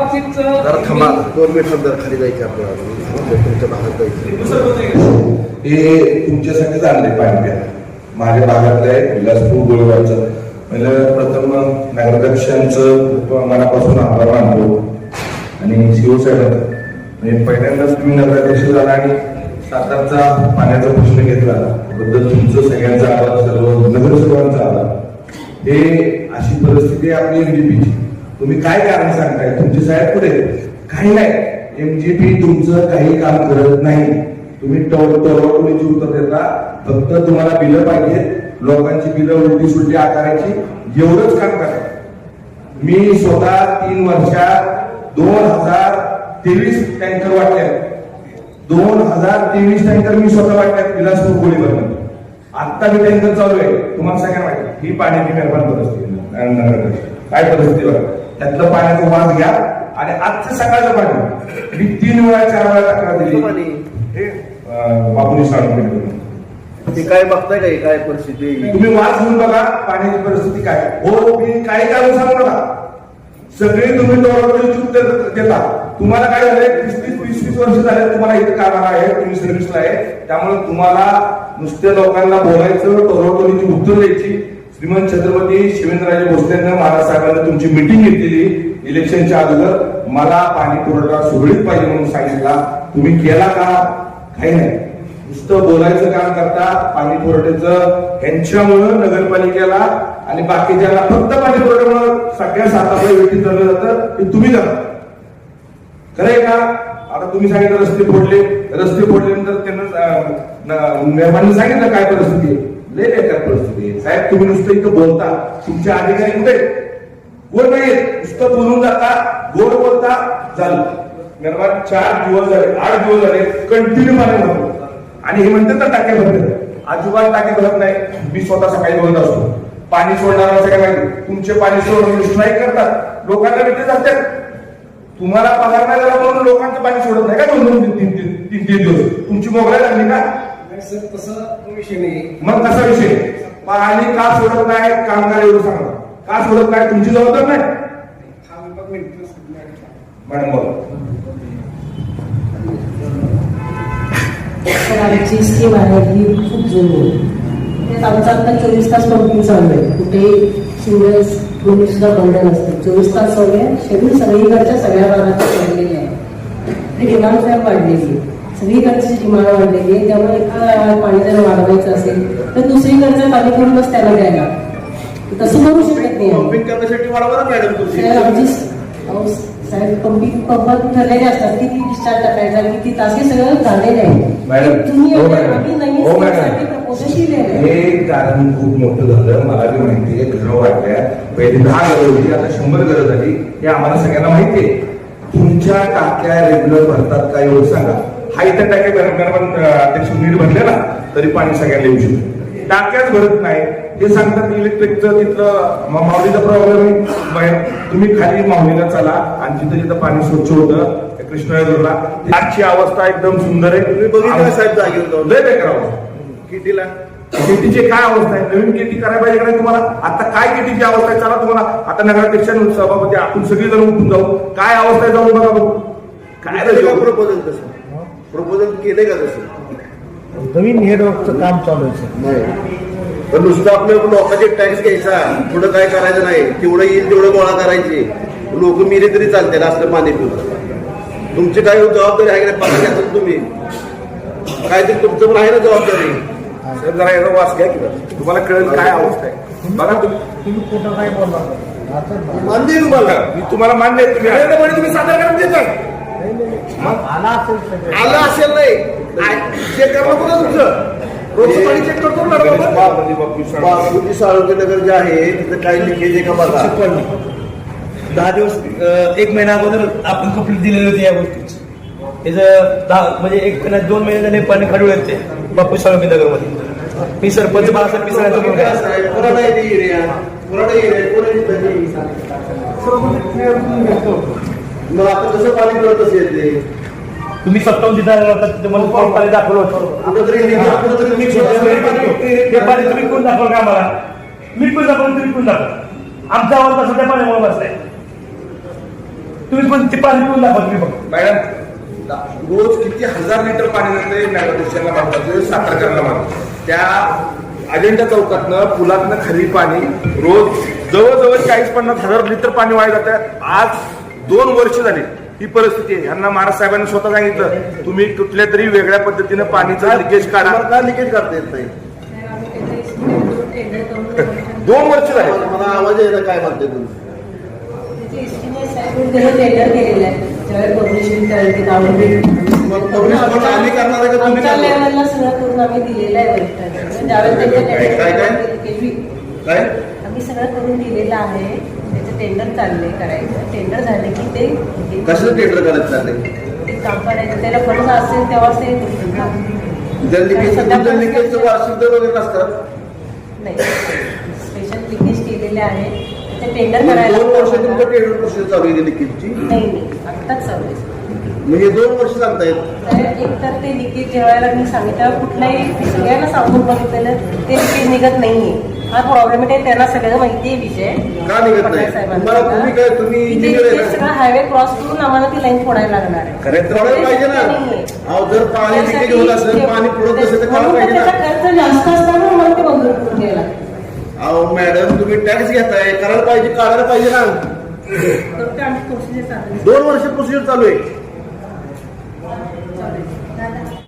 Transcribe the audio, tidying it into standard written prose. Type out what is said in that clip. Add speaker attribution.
Speaker 1: बाबतीत
Speaker 2: जरा थांबा, 2 मिनिट खाली जायचे आपल्याला, तुमच्या भागात जायचं.
Speaker 3: हे तुमच्यासाठी आणले पाणी प्यायला. माझ्या भागातलं आहे विलासपूर गोळीवारचं. म्हणजे प्रथम नगराध्यक्षांचं मनापासून आभार मानतो आणि शिवसेना म्हणजे पहिल्यांदाच तुम्ही नगराध्यक्ष झाला आणि सातारचा पाण्याचा प्रश्न घेतला बद्दल तुमचं सगळ्यांचा आभार, सर्व नगरसेवकांचा आभार. हे अशी परिस्थिती आहे आपली एमजीपीची. तुम्ही काय कारण सांगताय? तुमचे साहेब पुढे काही नाही, एमजीपी तुमचं काही काम करत नाही. तुम्ही टोळीची उत्तर देता. फक्त तुम्हाला बिलं पाहिजे, लोकांची बिलं उलटी सुलटी आकारायची, एवढंच काम करा. मी स्वतः 3 वर्षात 2023 टँकर वाटले. 2023 टँकर मी स्वतः वाटल्यात विलासपूर गोळीवर. आत्ता मी टँकर चालू आहे. तुम्हाला सगळ्यांना माहिती ही पाण्याची निर्माण परिस्थिती काय परिस्थिती बघा. त्यातलं पाण्याचा वास घ्या आणि आजचं सकाळचं पाणी मी 3 वेळा 4 वेळा तक्रार दिली. हे बाबुनी सांगून
Speaker 2: ते काय बघताय काय काय परिस्थिती?
Speaker 3: तुम्ही वास घेऊन बघा पाण्याची परिस्थिती काय. हो, मी काही कारण सांगू नका. सगळे तुम्ही टोळी उत्तर देता. तुम्हाला काय झालंय, 20 वर्ष झाले तुम्हाला इथे कामाला आहे, तुम्ही सर्व्हिसला आहे. त्यामुळे तुम्हाला नुसत्या लोकांना बोलायचं, टोळीची उत्तर द्यायची. श्रीमंत छत्रपती शिवेंद्रराजे भोसलेंना महाराज साहेबांना तुमची मिटिंग घेतलेली इलेक्शनच्या अगोदर. मला पाणी पुरवठा सुरळीत पाहिजे म्हणून सांगितला. तुम्ही केला का? काही नाही, नुसतं बोलायचं काम करता. पाणी पुरवठ्याचं ह्यांच्यामुळं नगरपालिकेला आणि बाकीच्याला फक्त पाणी पुरवठ्यामुळं सगळ्या सातारा व्यक्ती चाललं जातं की तुम्ही करा. खरंय का? आता तुम्ही सांगितलं रस्ते फोडल्यानंतर त्यांना मेहमानी सांगितलं काय परिस्थिती आहे. लय बेकार परिस्थिती आहे साहेब. तुम्ही नुसतं इथं बोलता, तुमचे अधिकारी कुठे गोड नाहीये, नुसतं बोलून जाता, गोड बोलता झालं. निर्माण 4 दिवस झाले, 8 दिवस झाले कंटिन्यू पाणी भरतो आणि हे म्हणतात ना टाके भरते. अजिबात टाके भरत नाही. मी स्वतः सकाळी बोलत असतो. पाणी सोडणार असं काय माहिती, तुमचे पाणी सोडून स्ट्राईक करतात, लोकांना भेटले जातात. तुम्हाला पगार नाही झाला म्हणून लोकांचं पाणी सोडत नाही का 2-3 दिवस? तुमची मोबाईल लागली का?
Speaker 1: तसं विषय नाही.
Speaker 3: मग कसा विषय? पाणी का सोडत नाही कामगार एवढं सांगा. का सोडत नाही? तुमची जबाबदार नाही मॅडम.
Speaker 4: आमची स्कीम आहे ही खूप जुनी आहे. आमचा आता 24 तास पंपिंग चालू आहे. कुठे सिंगल दोन्ही सुद्धा बंद नसते. 24 तास चालू आहे. शेड्यूल सगळीकडच्या सगळ्या भागात वाढलेली आहे. डिमांड फार वाढलेली आहे. सगळीकडची डिमांड वाढलेली आहे. त्यामुळे एका पाणी जर वाढवायचं असेल तर दुसरीकडचं पाणी करूनच त्याला द्यायला. तसं करू शकत नाही.
Speaker 2: पंपिंग करण्यासाठी वाढवा ना मॅडम तुमची.
Speaker 4: साहेब पंपिंग पंप ठरलेले असतात. किती डिस्चार्ज टाकायचा, किती तास, हे सगळं झालेलं आहे. तुम्ही
Speaker 3: हे कारण खूप मोठं झालं. मला बी माहिती आहे. घरं वाटल्या. पहिले 10 घरं होती, आता 100 घरं झाली. हे आम्हाला सगळ्यांना माहिती आहे. तुमच्या टाक्या रेग्युलर भरतात का एवढं सांगा. हा इथं टाक्या अध्यक्ष नीट भरले ना तरी पाणी सगळ्यांना येऊ शकतं. टाक्याच भरत नाही हे सांगतात. इलेक्ट्रिकचं तिथं माऊलीचा प्रॉब्लेम आहे. तुम्ही खाली माऊलीला चला आणि जिथं जिथं पाणी स्वच्छ होतं कृष्णनगरला आजची अवस्था एकदम सुंदर आहे.
Speaker 2: तुम्ही बघितलं साहेब जागेवर
Speaker 3: लय बेकार अवस्था.
Speaker 2: कितीला
Speaker 3: केटीची काय अवस्था आहे? नवीन केटी करायला पाहिजे का तुम्हाला? आता काय केटीची अवस्था आहे? चला तुम्हाला आता नगराध्यक्ष सभापती आपण सगळेजण उठून जाऊ. काय अवस्था आहे जाऊन बघा बघू. काय
Speaker 2: प्रपोजल तसं प्रपोजल केलंय का तसं?
Speaker 1: नवीन नेटवर्कचं काम चालू आहे
Speaker 2: नाही. पण नुसतं आपल्या लोकांचे टॅक्स घ्यायचा, पुढं काय करायचं नाही. तेवढं येईल तेवढं गोळा करायचे. लोक मिले तरी चालते असलं पाणी पिऊन. तुमची काय जबाबदारी आहे का नाही? पाणी घ्यायचं तुम्ही काहीतरी तुमचं पण आहे ना जबाबदारी.
Speaker 3: जरा याचा वास घ्या की तुम्हाला कळेल काय अवस्था आहे. बघा
Speaker 1: तुम्ही कुठं काय बोलला
Speaker 2: मान्य तुम्हाला.
Speaker 3: मी तुम्हाला मान्य आहे. तुम्ही सादर करून देताय.
Speaker 2: आलं असेल नाही चेक करणं पुन्हा तुमचं रोजचं पाणी चेक करतो बापूजी साळुंकेनगर जे आहे तिथं काही लिकेज आहे का बघा.
Speaker 5: 10 दिवस 1 महिना अगोदर आपण कंप्लीट दिलेली होती या गोष्टीची. त्याचं म्हणजे 2 महिने झाले पाणी खाडूळ येते बापू साळुंकेनगर मध्ये. मी सरपंच बाळासाहेब पिसळ्यांचा मुलगा
Speaker 2: मग आता कसं पाणी मिळत असेल ते
Speaker 5: तुम्ही स्वतःहून तिथं मला पाणी दाखवलं होतं. ते पाणी तुम्ही कोण दाखवलं का आम्हाला? मी कोण दाखवलं तुम्ही कोण दाखवलं? आमचा आवाज सध्या पाण्यामुळे बसलाय. तुम्ही पण ते पाणी पिऊन दाखवा तुम्ही फक्त.
Speaker 3: मॅडम रोज किती हजार लिटर पाणी जाते मॅग्नेशियनला मारतात सातारकरला मारतात त्या अजेंडा चौकातनं पुलातनं खाली पाणी रोज जवळजवळ 40-50 हजार लिटर पाणी वाया जातं. आज 2 वर्ष झाली ही परिस्थिती आहे. यांना महाराज साहेबांनी स्वतः सांगितलं तुम्ही कुठल्या तरी वेगळ्या पद्धतीनं पाणीचं लिकेज काढा.
Speaker 2: तुम्हाला काय लिकेज काढता येत नाही
Speaker 3: 2 वर्ष झाले.
Speaker 2: मला आवाज यायला काय म्हणते तुम्ही
Speaker 4: टेंडर केलेलं आहे ज्यावेळेस पब्लिशिंग करायची
Speaker 2: मग publish पण आम्ही करणार आहे का तुम्ही
Speaker 4: आमच्या
Speaker 2: करणार?
Speaker 4: लेवलला सगळं करून आम्ही दिलेलं आहे वरिष्ठांना. ज्यावेळेस
Speaker 2: काय- काय- काय
Speaker 4: आम्ही सगळं करून दिलेलं आहे. त्याचं टेंडर चाललंय करायचं. टेंडर झाले की ते
Speaker 2: कसं टेंडर करायचं चाललंय
Speaker 4: ते काम करायचं. त्याला फंड असेल तेव्हाच ते होतं ना.
Speaker 2: जर लिकेज तुमच्या लिकेजचं वार्षिक दर वगैरे नसतात
Speaker 4: नाही स्पेशल लिकेज केलेले आहे ते टेंडर
Speaker 2: 2
Speaker 4: करायला
Speaker 2: वर्ष तुमचं टेंडर प्रोसेस चालू आहे लिकेजची
Speaker 4: नाही आत्ताच चालू आहे.
Speaker 2: म्हणजे 2 वर्ष सांगतायत
Speaker 4: तर एकतर ते लिकेज जेवायला मी सांगितलं कुठलाही मी सगळ्यांना सांगून बघितलेलं ते लिकेज निघत नाहीये. हा प्रॉब्लेम आहे त्यांना सगळ्यांना माहिती आहे विषय
Speaker 2: का निघत नाही? तुम्हाला तुम्ही काय तुम्ही इंजिनियर आहे ना?
Speaker 4: सगळं हायवे क्रॉस करून आम्हाला ती लाईन फोडायला लागणार आहे.
Speaker 2: खरं थोडं पाहिजे ना अहो जर पाणी लिकेज होत असेल पाणी पुरत असेल तर काय
Speaker 4: म्हणून तर
Speaker 2: पाहिजे
Speaker 4: त्याचा
Speaker 2: ना
Speaker 4: खर्च जास्त असताना मला ते मंजूर करून द्यायला
Speaker 2: अहो मॅडम तुम्ही टॅक्स घेताय करायला पाहिजे काढायला पाहिजे ना
Speaker 4: तर ते आमची प्रोसिजर चालू आहे.
Speaker 2: 2 वर्ष प्रोसिजर चालू आहे